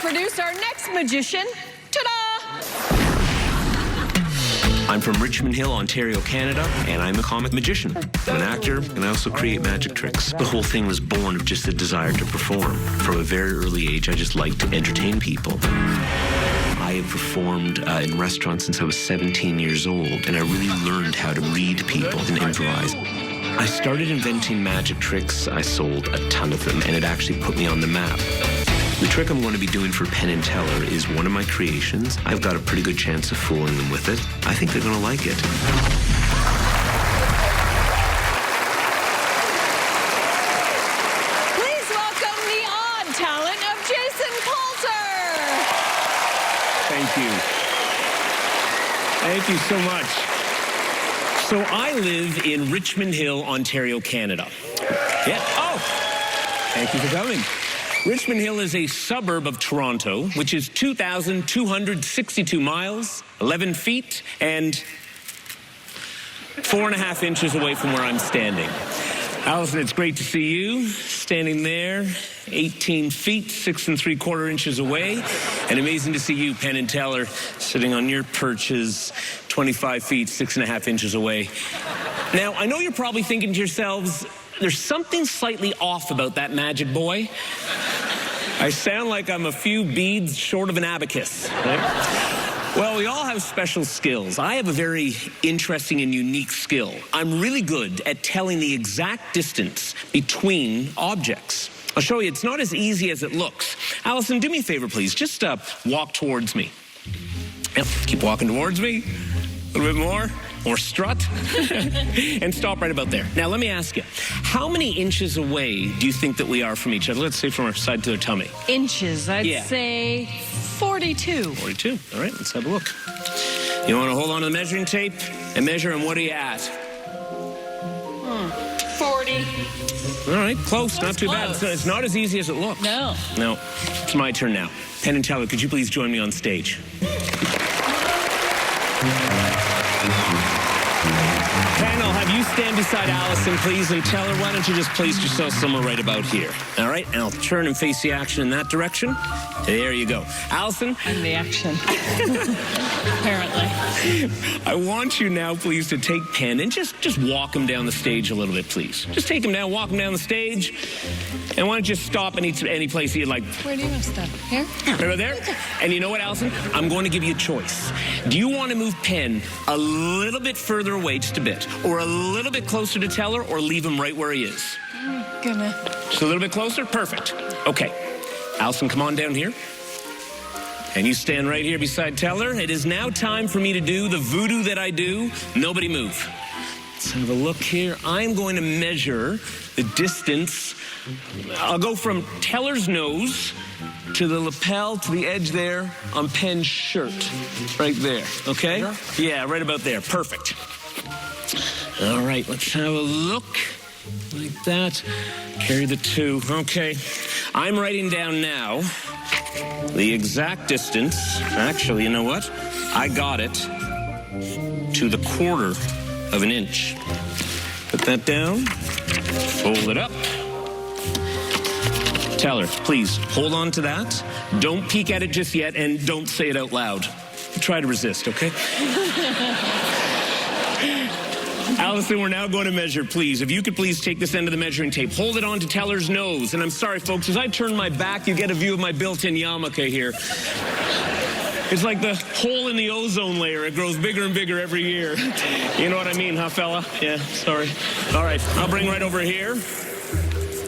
introduce our next magician. Ta-da! I'm from Richmond Hill, Ontario, Canada, and I'm a comic magician. I'm an actor, and I also create magic tricks. The whole thing was born of just a desire to perform. From a very early age, I just liked to entertain people. I have performed in restaurants since I was 17 years old, and I really learned how to read people and improvise. I started inventing magic tricks. I sold a ton of them, and it actually put me on the map. The trick I'm going to be doing for Penn Teller is one of my creations. I've got a pretty good chance of fooling them with it. I think they're going to like it. Please welcome the odd talent of Jason Palter. Thank you. Thank you so much. So I live in Richmond Hill, Ontario, Canada. Yeah. Oh, thank you for coming. Richmond Hill is a suburb of Toronto, which is 2,262 miles, 11 feet, and 4.5 inches away from where I'm standing. Alyson, it's great to see you standing there, 18 feet, 6 3/4 inches away. And amazing to see you, Penn Teller, sitting on your perches, 25 feet, 6.5 inches away. Now, I know you're probably thinking to yourselves, there's something slightly off about that magic boy. I sound like I'm a few beads short of an abacus. Right? Well, we all have special skills. I have a very interesting and unique skill. I'm really good at telling the exact distance between objects. I'll show you, it's not as easy as it looks. Alyson, do me a favor, please. Just walk towards me. Yep, keep walking towards me. A little bit more. Or strut, and stop right about there. Now, let me ask you, how many inches away do you think that we are from each other? Let's say from our side to their tummy. Inches, I'd say 42. 42, all right, let's have a look. You want to hold on to the measuring tape and measure, and what are you at? 40. All right, close, not too bad. Close. It's not as easy as it looks. No. No, it's my turn now. Penn Teller, could you please join me on stage? Penn, I'll have you stand beside Alyson, please, and tell her, why don't you just place yourself somewhere right about here? All right, and I'll turn and face the action in that direction. There you go. Alyson? I'm the action. Apparently. I want you now, please, to take Penn and just walk him down the stage a little bit, please. Just take him down, walk him down the stage. And why don't you stop any place you'd like. Where do you want to stop? Here? Right there? And you know what, Alyson? I'm going to give you a choice. Do you want to move Penn a little bit further away, just a bit, or a little bit closer to Teller, or leave him right where he is? I'm gonna. Just a little bit closer? Perfect. Okay. Alyson, come on down here. And you stand right here beside Teller. It is now time for me to do the voodoo that I do. Nobody move. Let's have a look here. I'm going to measure the distance. I'll go from Teller's nose to the lapel, to the edge there on Penn's shirt. Right there, okay? Yeah, right about there. Perfect. All right, let's have a look. Like that. Carry the 2. Okay. I'm writing down now the exact distance. Actually, you know what? I got it to the 1/4 of an inch. Put that down. Fold it up. Teller, please hold on to that. Don't peek at it just yet, and don't say it out loud. Try to resist, okay? Alyson, we're now going to measure, please. If you could please take this end of the measuring tape, hold it on to Teller's nose. And I'm sorry, folks, as I turn my back, you get a view of my built-in yarmulke here. It's like the hole in the ozone layer. It grows bigger and bigger every year. You know what I mean, huh, fella? Yeah, sorry. All right, I'll bring right over here.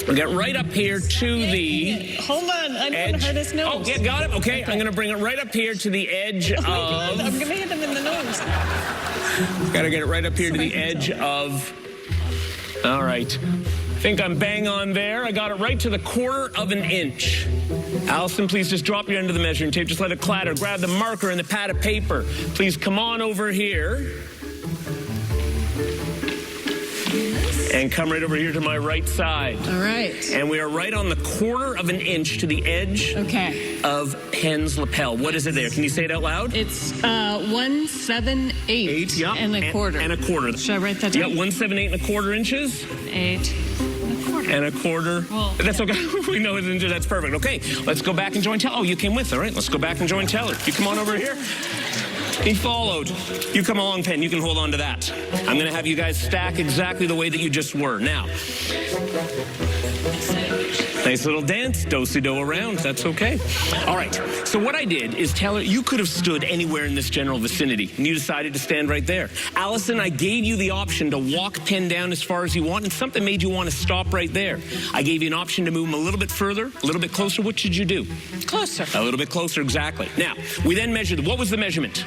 We'll get right up here to the Hold on, I don't want to hurt his nose. Oh, yeah, got it? Okay, I'm going to bring it right up here to the edge of... I'm going to hit him in the nose. Got to get it right up here to the edge of... All right. Think I'm bang on there. I got it right to the 1/4 of an inch. Alyson, please just drop your end of the measuring tape. Just let it clatter. Grab the marker and the pad of paper. Please come on over here. And come right over here to my right side. All right. And we are right on the 1/4 of an inch to the edge of Penn's lapel. What is it there? Can you say it out loud? It's 178 yeah. and a 1/4. And a 1/4. Should I write that down? Yeah, 178 1/4 inches. 8 1/4. And a quarter. Well, that's okay. We know it's that's perfect. Okay, let's go back and join Teller. Oh, you came with. All right, let's go back and join Teller. You come on over here. He followed. You come along, Penn. You can hold on to that. I'm going to have you guys stack exactly the way that you just were. Now, nice little dance, do-si-do around. That's okay. All right. So what I did is, Teller, you could have stood anywhere in this general vicinity, and you decided to stand right there. Alyson, I gave you the option to walk Penn down as far as you want, and something made you want to stop right there. I gave you an option to move him a little bit further, a little bit closer. What should you do? Closer. A little bit closer, exactly. Now, we then measured. What was the measurement?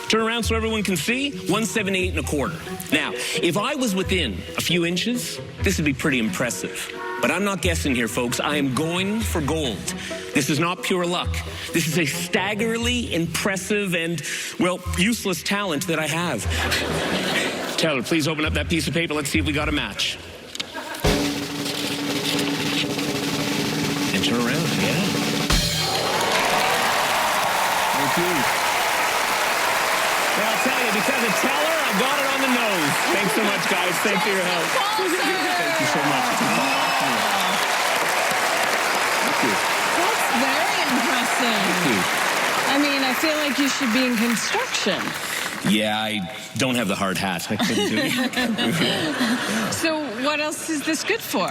Turn around so everyone can see, 178 and a quarter. Now, if I was within a few inches, this would be pretty impressive. But I'm not guessing here, folks. I am going for gold. This is not pure luck. This is a staggeringly impressive and, well, useless talent that I have. Teller, please open up that piece of paper. Let's see if we got a match. And turn around, yeah. Thank you. I'll tell you, because of Teller, I got it on the nose. Thanks so much, guys. Thanks for your help. Thank you so much. Thank you. That's very impressive. Thank you. I mean, I feel like you should be in construction. Yeah, I don't have the hard hat. I couldn't do it. So what else is this good for?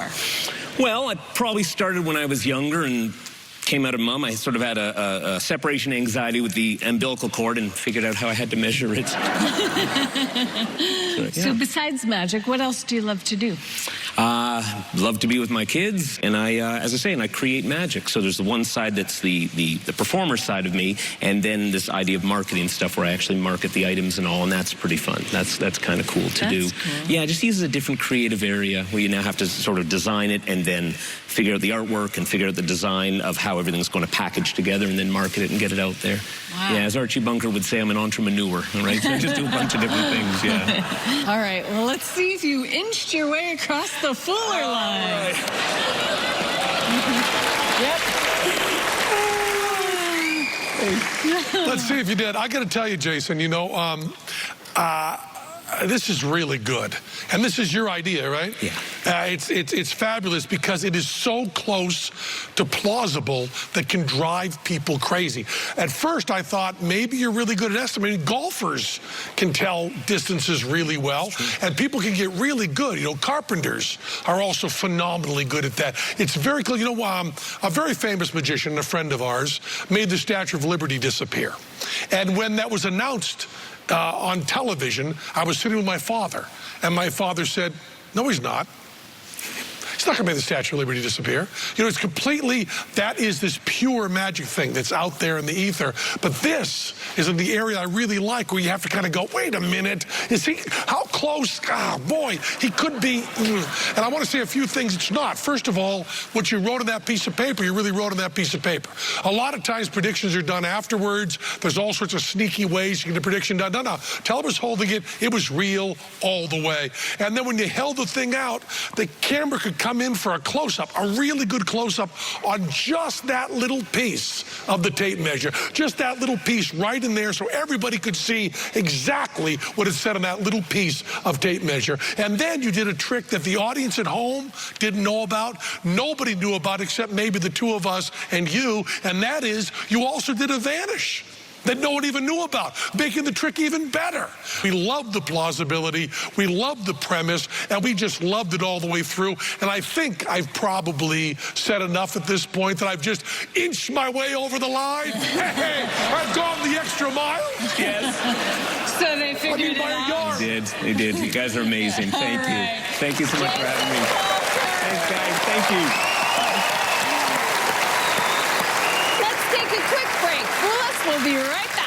Well, I probably started when I was younger and came out of mom. I sort of had a separation anxiety with the umbilical cord and figured out how I had to measure it. So besides magic, what else do you love to do? Love to be with my kids, and as I say, I create magic. So there's the one side that's the performer side of me, and then this idea of marketing stuff where I actually market the items and all, and that's pretty fun. That's kind of cool to do. Cool. Yeah, it just uses a different creative area where you now have to sort of design it and then figure out the artwork and figure out the design of how everything's going to package together and then market it and get it out there. Wow. Yeah, as Archie Bunker would say, I'm an entrepreneur, all right? So I just do a bunch of different things, yeah. All right, well, let's see if you inched your way across the Fuller line. Right. Yep. Let's see if you did. I got to tell you, Jason, you know, this is really good. And this is your idea, right? Yeah. It's fabulous because it is so close to plausible that can drive people crazy. At first, I thought maybe you're really good at estimating. Golfers can tell distances really well, and people can get really good. You know, carpenters are also phenomenally good at that. It's very close. You know, a very famous magician, a friend of ours, made the Statue of Liberty disappear. And when that was announced on television, I was sitting with my father, and my father said, "No, he's not. He's not going to make the Statue of Liberty disappear." You know, it's completely, that is this pure magic thing that's out there in the ether. But this is in the area I really like, where you have to kind of go, wait a minute, is he, how close? Ah, boy, he could be. And I want to say a few things it's not. First of all, what you wrote on that piece of paper, you really wrote on that piece of paper. A lot of times predictions are done afterwards. There's all sorts of sneaky ways you get a prediction done. No, Teller was holding it. It was real all the way. And then when you held the thing out, the camera could come in for a close-up, a really good close-up on just that little piece of the tape measure, just that little piece right in there so everybody could see exactly what it said on that little piece of tape measure. And then you did a trick that the audience at home didn't know about, nobody knew about except maybe the two of us and you, and that is you also did a vanish that no one even knew about, making the trick even better. We loved the plausibility, we loved the premise, and we just loved it all the way through. And I think I've probably said enough at this point that I've just inched my way over the line. Hey, I've gone the extra mile. Yes. So they figured it out. They did. You guys are amazing. Thank you. Thank you so much for having me. Thanks, guys. Thank you. Let's take a quick break. We'll be right back.